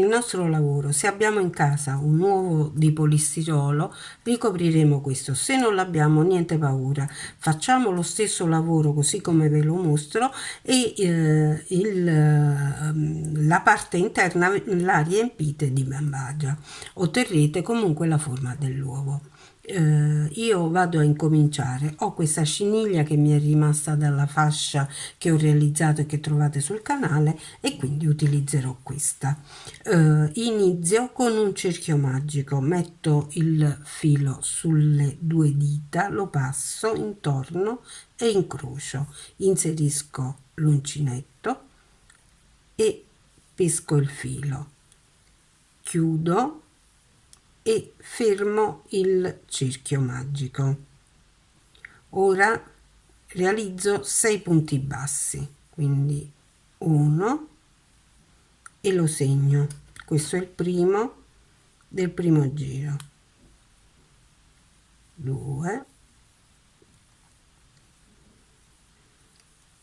nostro lavoro. Se abbiamo in casa un uovo di polistirolo, ricopriremo questo. Se non l'abbiamo, niente paura, facciamo lo stesso lavoro così come ve lo mostro e la parte interna la riempite di bambagia. Otterrete comunque la forma dell'uovo. Io vado a incominciare. Ho questa ciniglia che mi è rimasta dalla fascia che ho realizzato e che trovate sul canale, e quindi utilizzerò questa. Inizio con un cerchio magico, metto il filo sulle due dita, lo passo intorno e incrocio, inserisco l'uncinetto e pesco il filo, chiudo e fermo il cerchio magico. Ora realizzo 6 punti bassi, quindi 1 e lo segno. Questo è il primo del primo giro. 2,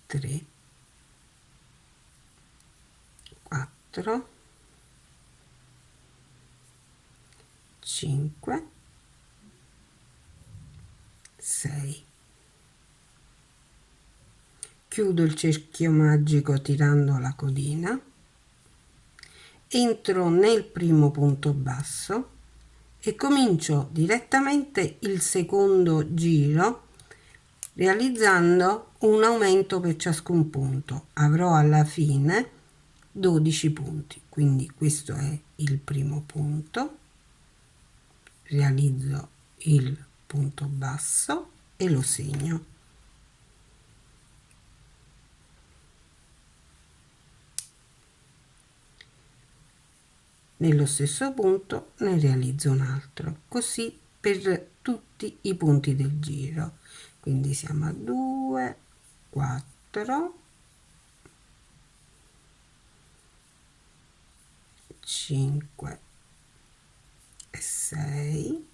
3, 4, 5, 6. Chiudo il cerchio magico tirando la codina, entro nel primo punto basso e comincio direttamente il secondo giro realizzando un aumento per ciascun punto. Avrò alla fine 12 punti, quindi questo è il primo punto, realizzo il punto basso e lo segno. Nello stesso punto ne realizzo un altro, così per tutti i punti del giro. Quindi siamo a 2, 4, 5 e 6,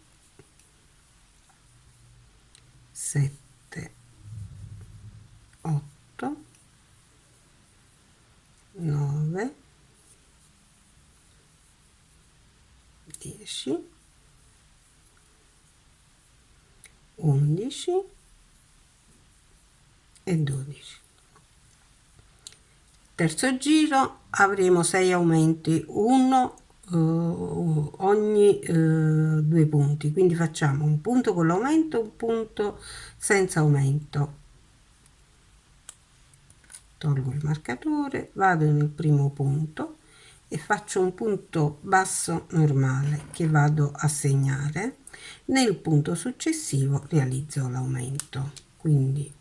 7, 8, 9, 10, 11 e 12. Terzo giro avremo 6 aumenti, uno ogni 2 punti, quindi facciamo un punto con l'aumento, un punto senza aumento. Tolgo il marcatore, vado nel primo punto e faccio un punto basso normale che vado a segnare. Nel punto successivo realizzo l'aumento, quindi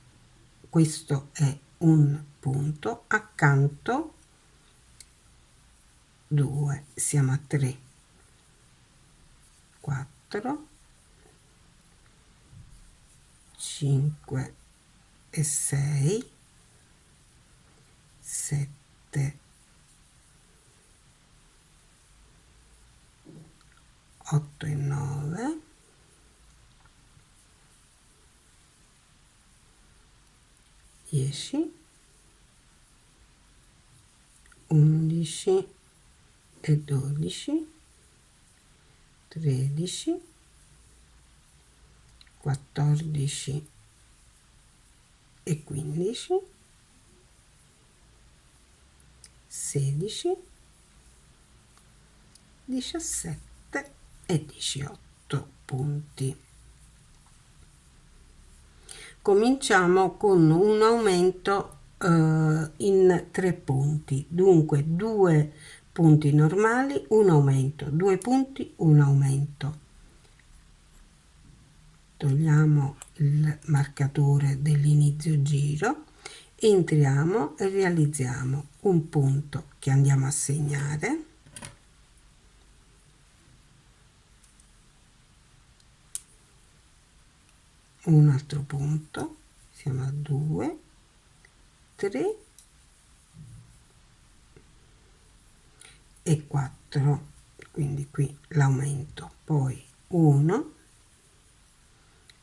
questo è un punto, accanto 2, siamo a 3, 4, 5 e 6, 7, 8 e 9, 10, 11 e 12, 13, 14 e 15, 16, 17 e 18 punti. Cominciamo con un aumento in 3 punti, dunque 2 punti normali, un aumento, 2 punti, un aumento. Togliamo il marcatore dell'inizio giro, entriamo e realizziamo un punto che andiamo a segnare, un altro punto, siamo a 2, 3 e 4, quindi qui l'aumento, poi 1,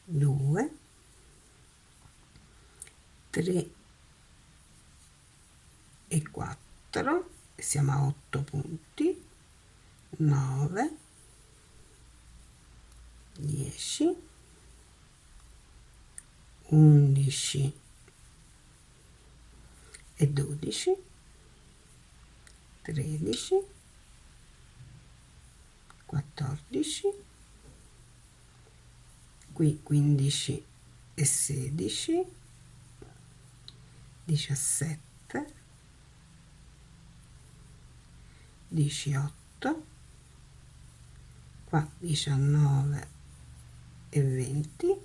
2, 3 e 4, siamo a 8 punti, 9, 10, 11 e 12, 13, 14, qui 15 e 16, 17, 18, qua 19 e 20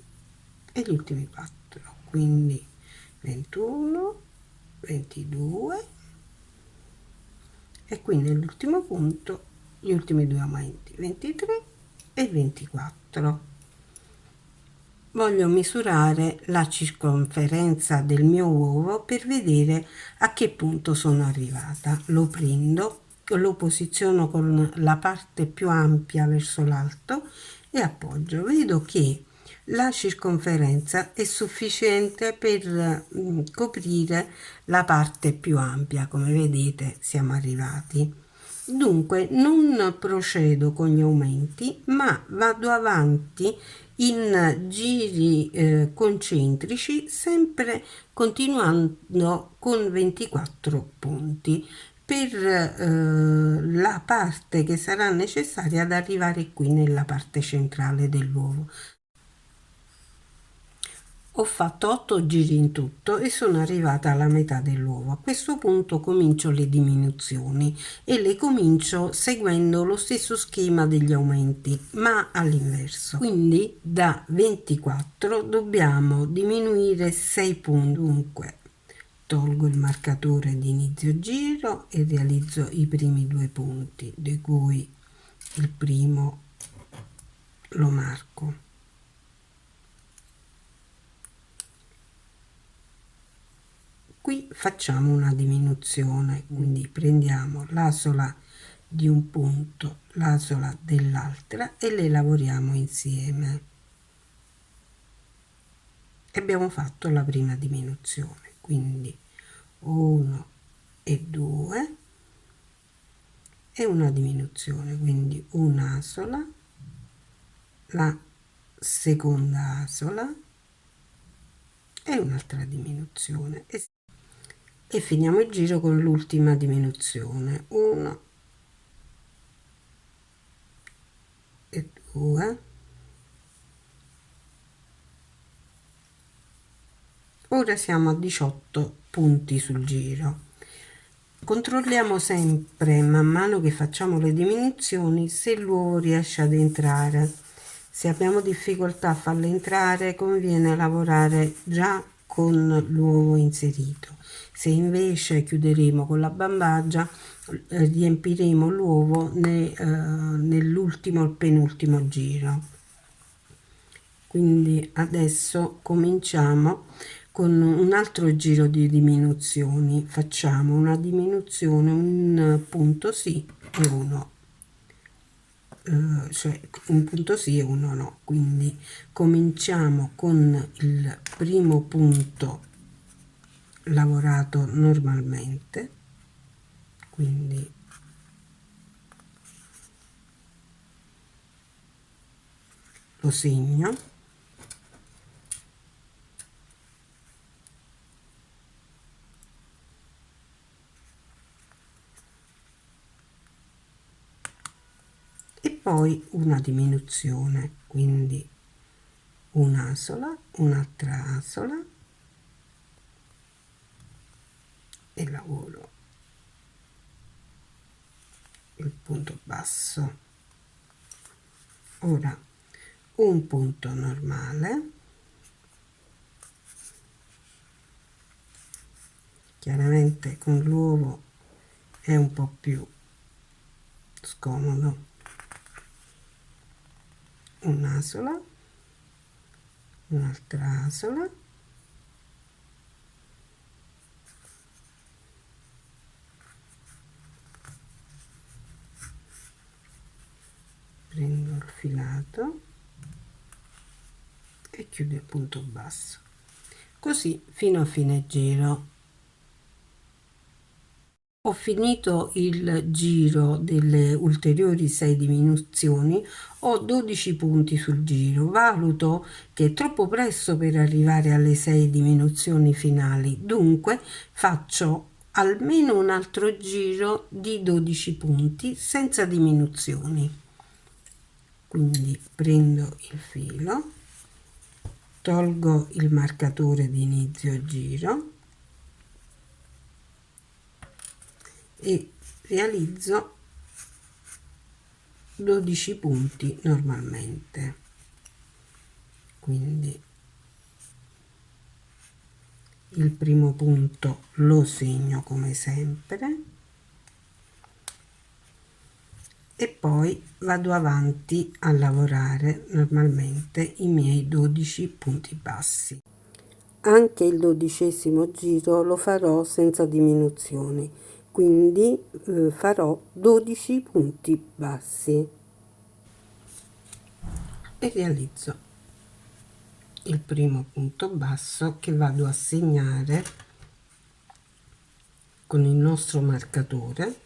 e gli ultimi 4, quindi 21, 22 e qui nell'ultimo punto gli ultimi due aumenti 23 e 24. Voglio misurare la circonferenza del mio uovo per vedere a che punto sono arrivata. Lo prendo, lo posiziono con la parte più ampia verso l'alto e appoggio. Vedo che la circonferenza è sufficiente per coprire la parte più ampia. Come vedete siamo arrivati. Dunque non procedo con gli aumenti, ma vado avanti in giri concentrici, sempre continuando con 24 punti per la parte che sarà necessaria ad arrivare qui nella parte centrale dell'uovo. Ho fatto 8 giri in tutto e sono arrivata alla metà dell'uovo. A questo punto comincio le diminuzioni e le comincio seguendo lo stesso schema degli aumenti, ma all'inverso. Quindi da 24 dobbiamo diminuire 6 punti. Dunque tolgo il marcatore di inizio giro e realizzo i primi 2 punti, di cui il primo lo marco. Qui facciamo una diminuzione, quindi prendiamo l'asola di un punto, l'asola dell'altra e le lavoriamo insieme. E abbiamo fatto la prima diminuzione, quindi 1 e 2 e una diminuzione, quindi un'asola, la seconda asola e un'altra diminuzione. E finiamo il giro con l'ultima diminuzione, 1 e 2. Ora siamo a 18 punti sul giro. Controlliamo sempre man mano che facciamo le diminuzioni se l'uovo riesce ad entrare. Se abbiamo difficoltà a farlo entrare, conviene lavorare già con l'uovo inserito. Se invece chiuderemo con la bambagia, riempiremo l'uovo nell'ultimo o penultimo giro. Quindi adesso cominciamo con un altro giro di diminuzioni. Facciamo una diminuzione, un punto sì e uno cioè un punto sì e uno no. Quindi cominciamo con il primo punto lavorato normalmente, quindi lo segno e poi una diminuzione, quindi un'asola, un'altra asola e lavoro il punto basso. Ora un punto normale, chiaramente con l'uovo è un po' più scomodo, un'asola, un'altra asola prendo il filato e chiudo il punto basso, così fino a fine giro. Ho finito il giro delle ulteriori 6 diminuzioni, ho 12 punti sul giro. Valuto che è troppo presto per arrivare alle 6 diminuzioni finali, dunque faccio almeno un altro giro di 12 punti senza diminuzioni. Quindi prendo il filo, tolgo il marcatore di inizio giro e realizzo 12 punti normalmente. Quindi il primo punto lo segno come sempre e poi vado avanti a lavorare normalmente i miei 12 punti bassi. Anche il 12° giro lo farò senza diminuzioni, quindi farò 12 punti bassi e realizzo il primo punto basso che vado a segnare con il nostro marcatore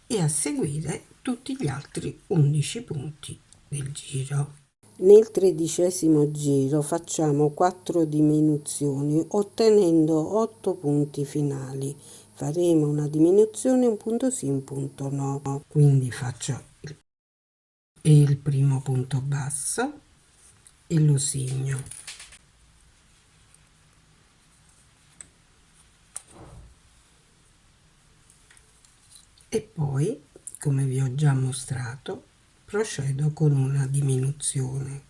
e a seguire tutti gli altri 11 punti del giro. Nel 13° giro facciamo 4 diminuzioni ottenendo 8 punti finali. Faremo una diminuzione, un punto sì, un punto no. Quindi faccio il primo punto basso e lo segno. E poi, come vi ho già mostrato, procedo con una diminuzione.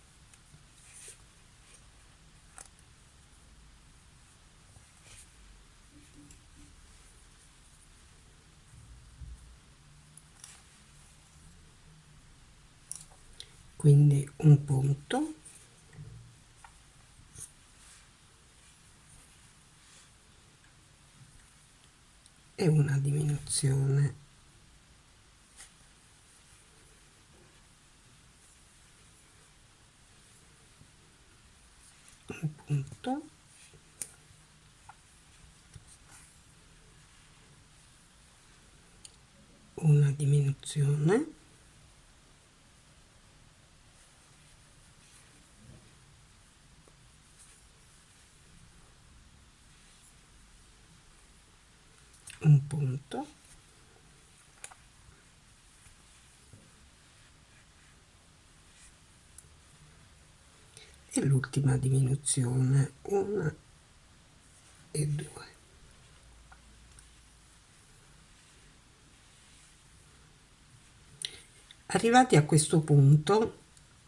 Quindi un punto e una diminuzione. Un punto una diminuzione un punto e l'ultima diminuzione, una e due. Arrivati a questo punto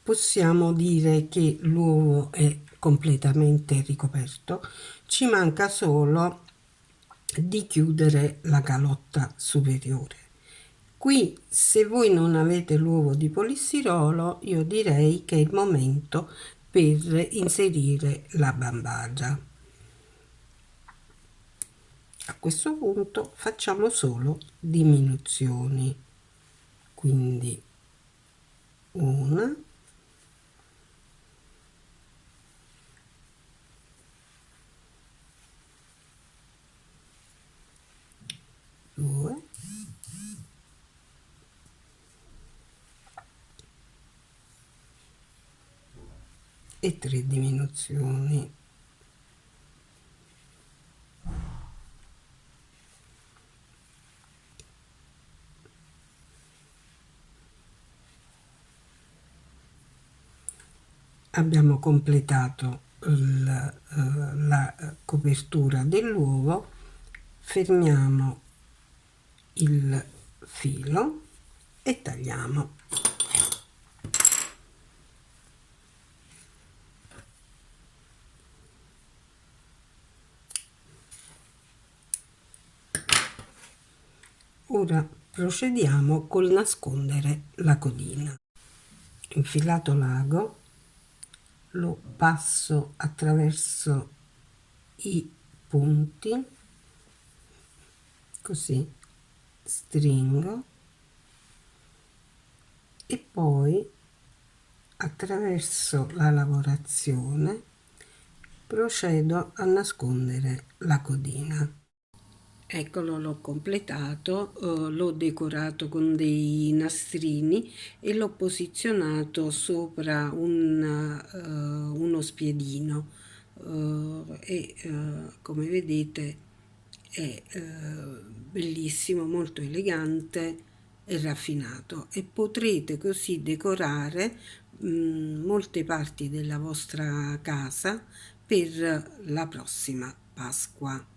possiamo dire che l'uovo è completamente ricoperto, ci manca solo di chiudere la calotta superiore. Qui, se voi non avete l'uovo di polistirolo, io direi che è il momento per inserire la bambagia. A questo punto facciamo solo diminuzioni, quindi una, due e tre diminuzioni. Abbiamo completato la copertura dell'uovo, fermiamo il filo e tagliamo. Ora procediamo col nascondere la codina. Infilato l'ago, lo passo attraverso i punti, così stringo e poi attraverso la lavorazione procedo a nascondere la codina. Eccolo, l'ho completato, l'ho decorato con dei nastrini e l'ho posizionato sopra uno spiedino. Come vedete è bellissimo, molto elegante e raffinato, e potrete così decorare molte parti della vostra casa per la prossima Pasqua.